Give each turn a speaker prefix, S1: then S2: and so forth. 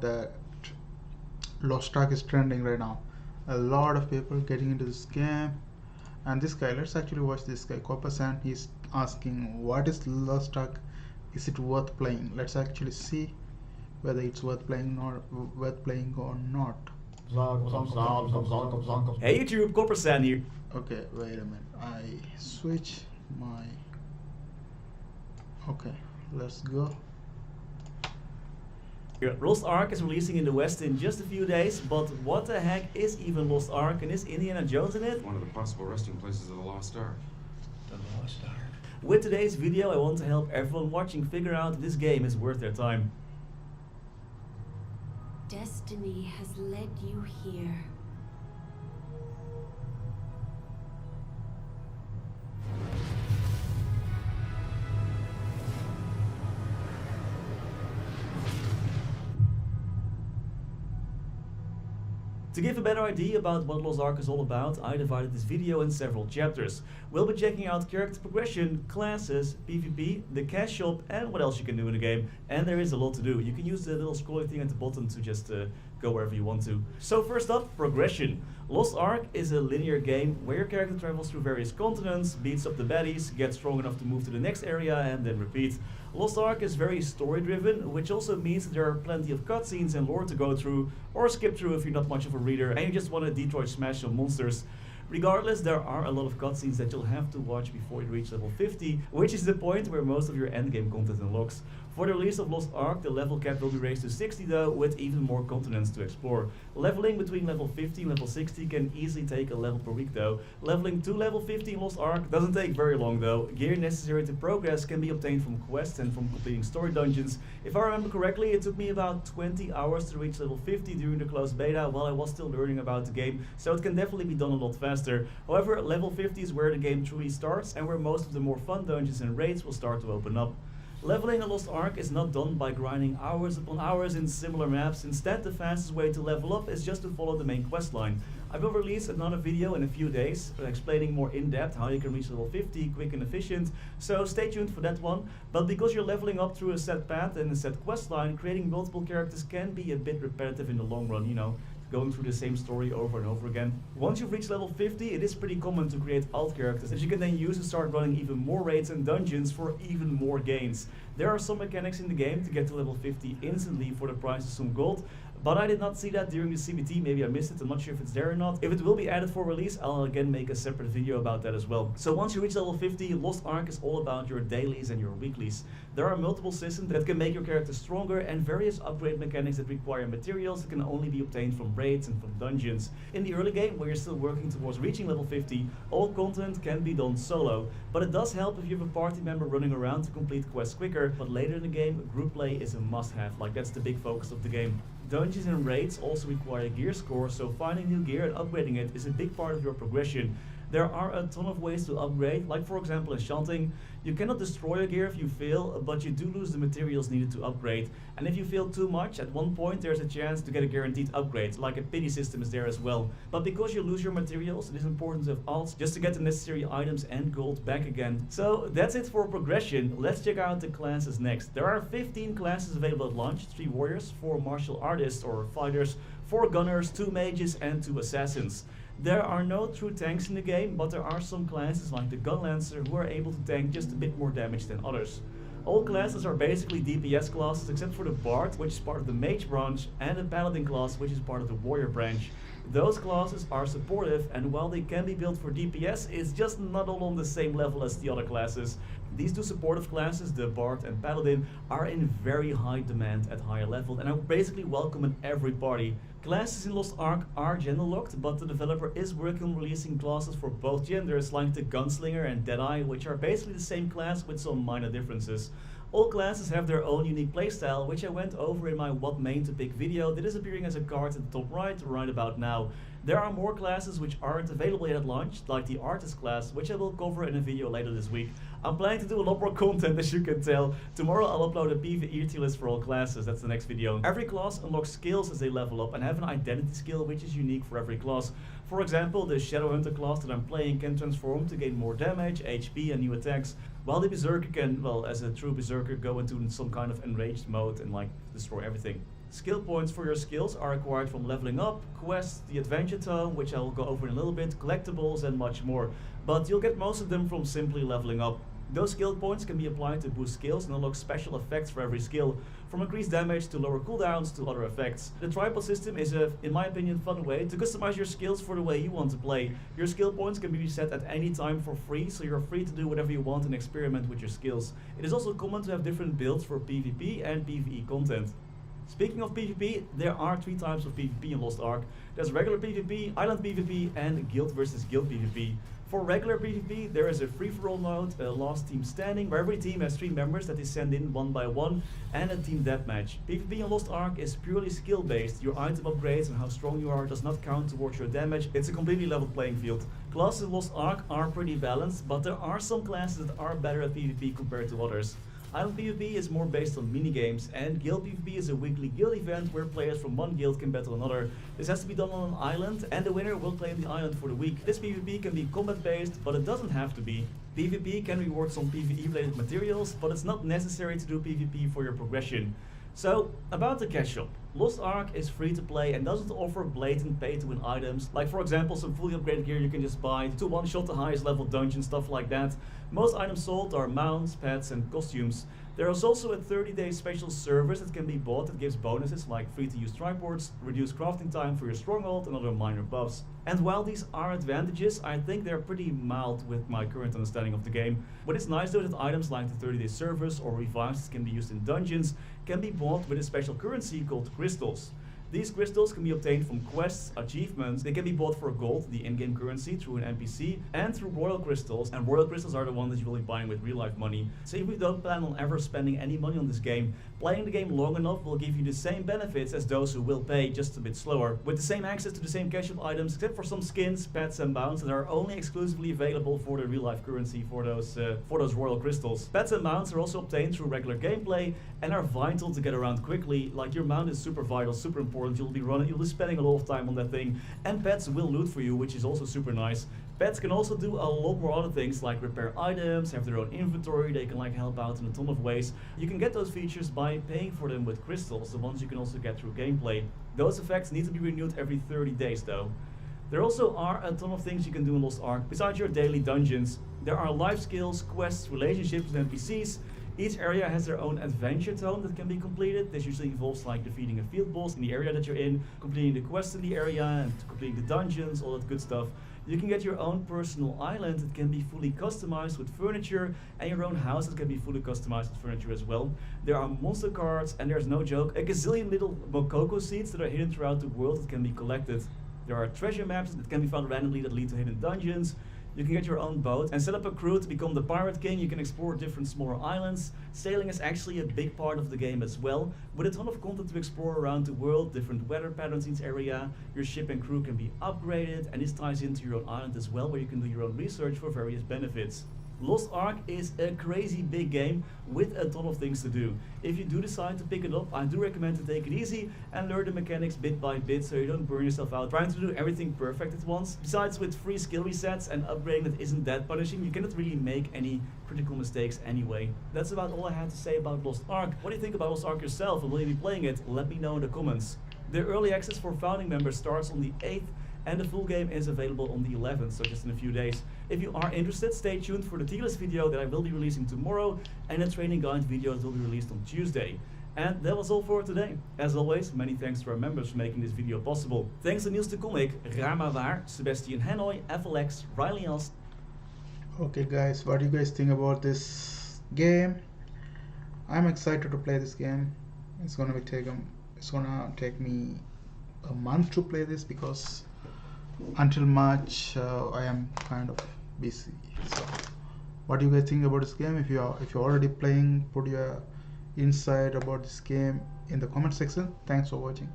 S1: that Lost Ark is trending right now. A lot of people getting into this game, and this guy. Let's actually watch this guy, coppersan. He's asking, "What is Lost Ark? Is it worth playing?" Let's actually see whether it's worth playing or not.
S2: Hey YouTube, coppersan here.
S1: Okay, wait a minute. I switch my. Okay, let's go.
S2: Lost Ark is releasing in the West in just a few days, but what the heck is even Lost Ark, and is Indiana Jones in it?
S3: One of the possible resting places of the Lost Ark.
S4: The Lost Ark.
S2: With today's video, I want to help everyone watching figure out if this game is worth their time.
S5: Destiny has led you here.
S2: To give a better idea about what Lost Ark is all about, I divided this video in several chapters. We'll be checking out character progression, classes, PvP, the cash shop, and what else you can do in the game. And there is a lot to do. You can use the little scrolling thing at the bottom to just go wherever you want to. So first up, progression. Lost Ark is a linear game where your character travels through various continents, beats up the baddies, gets strong enough to move to the next area, and then repeat. Lost Ark is very story driven, which also means that there are plenty of cutscenes and lore to go through, or skip through if you're not much of a reader and you just want to Detroit smash some monsters. Regardless, there are a lot of cutscenes that you'll have to watch before you reach level 50, which is the point where most of your endgame content unlocks. For the release of Lost Ark, the level cap will be raised to 60 though, with even more continents to explore. Leveling between level 50 and level 60 can easily take a level per week though. Leveling to level 50 in Lost Ark doesn't take very long though. Gear necessary to progress can be obtained from quests and from completing story dungeons. If I remember correctly, it took me about 20 hours to reach level 50 during the closed beta while I was still learning about the game, so it can definitely be done a lot faster. However, level 50 is where the game truly starts and where most of the more fun dungeons and raids will start to open up. Leveling a Lost Ark is not done by grinding hours upon hours in similar maps. Instead, the fastest way to level up is just to follow the main quest line. I will release another video in a few days explaining more in depth how you can reach level 50 quick and efficient, so stay tuned for that one. But because you're leveling up through a set path and a set quest line, creating multiple characters can be a bit repetitive in the long run, you know, going through the same story over and over again. Once you've reached level 50, it is pretty common to create alt characters that you can then use to start running even more raids and dungeons for even more gains. There are some mechanics in the game to get to level 50 instantly for the price of some gold, but I did not see that during the CBT, maybe I missed it, I'm not sure if it's there or not. If it will be added for release, I'll again make a separate video about that as well. So once you reach level 50, Lost Ark is all about your dailies and your weeklies. There are multiple systems that can make your character stronger and various upgrade mechanics that require materials that can only be obtained from raids and from dungeons. In the early game, where you're still working towards reaching level 50, all content can be done solo, but it does help if you have a party member running around to complete quests quicker. But later in the game, group play is a must-have, like that's the big focus of the game. Dungeons and raids also require gear score, so finding new gear and upgrading it is a big part of your progression. There are a ton of ways to upgrade, like for example enchanting. You cannot destroy your gear if you fail, but you do lose the materials needed to upgrade. And if you fail too much, at one point there's a chance to get a guaranteed upgrade, like a pity system is there as well. But because you lose your materials, it is important to have alts just to get the necessary items and gold back again. So that's it for progression. Let's check out the classes next. There are 15 classes available at launch: 3 warriors, 4 martial artists or fighters, 4 gunners, 2 mages and 2 assassins. There are no true tanks in the game, but there are some classes like the Gun Lancer who are able to tank just a bit more damage than others. All classes are basically DPS classes except for the Bard, which is part of the Mage branch, and the Paladin class, which is part of the Warrior branch. Those classes are supportive, and while they can be built for DPS, it's just not all on the same level as the other classes. These 2 supportive classes, the Bard and Paladin, are in very high demand at higher level and are basically welcome in every party. Classes in Lost Ark are gender locked, but the developer is working on releasing classes for both genders, like the Gunslinger and Deadeye, which are basically the same class with some minor differences. All classes have their own unique playstyle, which I went over in my what main to pick video that is appearing as a card at the top right about now. There are more classes which aren't available yet at launch, like the Artist class, which I will cover in a video later this week. I'm planning to do a lot more content, as you can tell. Tomorrow I'll upload a PvE tier list for all classes, that's the next video. Every class unlocks skills as they level up and have an identity skill which is unique for every class. For example, the Shadowhunter class that I'm playing can transform to gain more damage, HP and new attacks, while the Berserker can, well, as a true Berserker, go into some kind of enraged mode and like destroy everything. Skill points for your skills are acquired from leveling up, quests, the adventure tome, which I will go over in a little bit, collectibles and much more. But you'll get most of them from simply leveling up. Those skill points can be applied to boost skills and unlock special effects for every skill, from increased damage to lower cooldowns to other effects. The tripod system is a, in my opinion, fun way to customize your skills for the way you want to play. Your skill points can be reset at any time for free, so you're free to do whatever you want and experiment with your skills. It is also common to have different builds for PvP and PvE content. Speaking of PvP, there are 3 types of PvP in Lost Ark. There's regular PvP, island PvP and guild versus guild PvP. For regular PvP, there is a free-for-all mode, a last team standing, where every team has 3 members that they send in one by one, and a team deathmatch. PvP in Lost Ark is purely skill-based. Your item upgrades and how strong you are does not count towards your damage. It's a completely level playing field. Classes in Lost Ark are pretty balanced, but there are some classes that are better at PvP compared to others. Island PvP is more based on minigames, and guild PvP is a weekly guild event where players from one guild can battle another. This has to be done on an island, and the winner will claim the island for the week. This PvP can be combat based, but it doesn't have to be. PvP can reward some PvE related materials, but it's not necessary to do PvP for your progression. So, about the cash shop. Lost Ark is free to play and doesn't offer blatant pay to win items, like for example some fully upgraded gear you can just buy to one-shot the highest level dungeon, stuff like that. Most items sold are mounts, pets and costumes. There is also a 30-day special service that can be bought that gives bonuses like free to use triports, reduced crafting time for your stronghold and other minor buffs. And while these are advantages, I think they're pretty mild with my current understanding of the game. But it's nice though that items like the 30-day service or revives that can be used in dungeons can be bought with a special currency called crystals. These crystals can be obtained from quests, achievements, they can be bought for gold, the in-game currency, through an NPC, and through royal crystals, and royal crystals are the ones that you will be buying with real life money. So if you don't plan on ever spending any money on this game, playing the game long enough will give you the same benefits as those who will pay just a bit slower, with the same access to the same cash shop items, except for some skins, pets and mounts that are only exclusively available for the real life currency for those royal crystals. Pets and mounts are also obtained through regular gameplay and are vital to get around quickly. Like your mount is super vital, super important. You'll be spending a lot of time on that thing, and pets will loot for you, which is also super nice. Pets can also do a lot more other things like repair items, have their own inventory, they can like help out in a ton of ways. You can get those features by paying for them with crystals, the ones you can also get through gameplay. Those effects need to be renewed every 30 days though. There also are a ton of things you can do in Lost Ark besides your daily dungeons. There are life skills, quests, relationships with NPCs. Each area has their own adventure tome that can be completed. This usually involves like defeating a field boss in the area that you're in, completing the quests in the area, and completing the dungeons, all that good stuff. You can get your own personal island that can be fully customized with furniture, and your own house that can be fully customized with furniture as well. There are monster cards, and there's no joke, a gazillion little Mokoko seeds that are hidden throughout the world that can be collected. There are treasure maps that can be found randomly that lead to hidden dungeons. You can get your own boat and set up a crew to become the Pirate King. You can explore different smaller islands. Sailing is actually a big part of the game as well, with a ton of content to explore around the world, different weather patterns in each area. Your ship and crew can be upgraded, and this ties into your own island as well, where you can do your own research for various benefits. Lost Ark is a crazy big game with a ton of things to do. If you do decide to pick it up, I do recommend to take it easy and learn the mechanics bit by bit so you don't burn yourself out trying to do everything perfect at once. Besides, with free skill resets and upgrading that isn't that punishing, you cannot really make any critical mistakes anyway. That's about all I had to say about Lost Ark. What do you think about Lost Ark yourself, and will you be playing it? Let me know in the comments. The early access for founding members starts on the 8th, and the full game is available on the 11th, so just in a few days. If you are interested, stay tuned for the tier list video that I will be releasing tomorrow, and a training guide video that will be released on Tuesday. And that was all for today. As always, many thanks to our members for making this video possible. Thanks to Niels de Comic, Rama Waar, Sebastian Hanoi, FLX, Riley Els.
S1: Okay guys, what do you guys think about this game? I'm excited to play this game. It's gonna take me a month to play this because until March I am kind of busy. So what do you guys think about this game? If you're already playing, put your insight about this game in the comment section. Thanks for watching.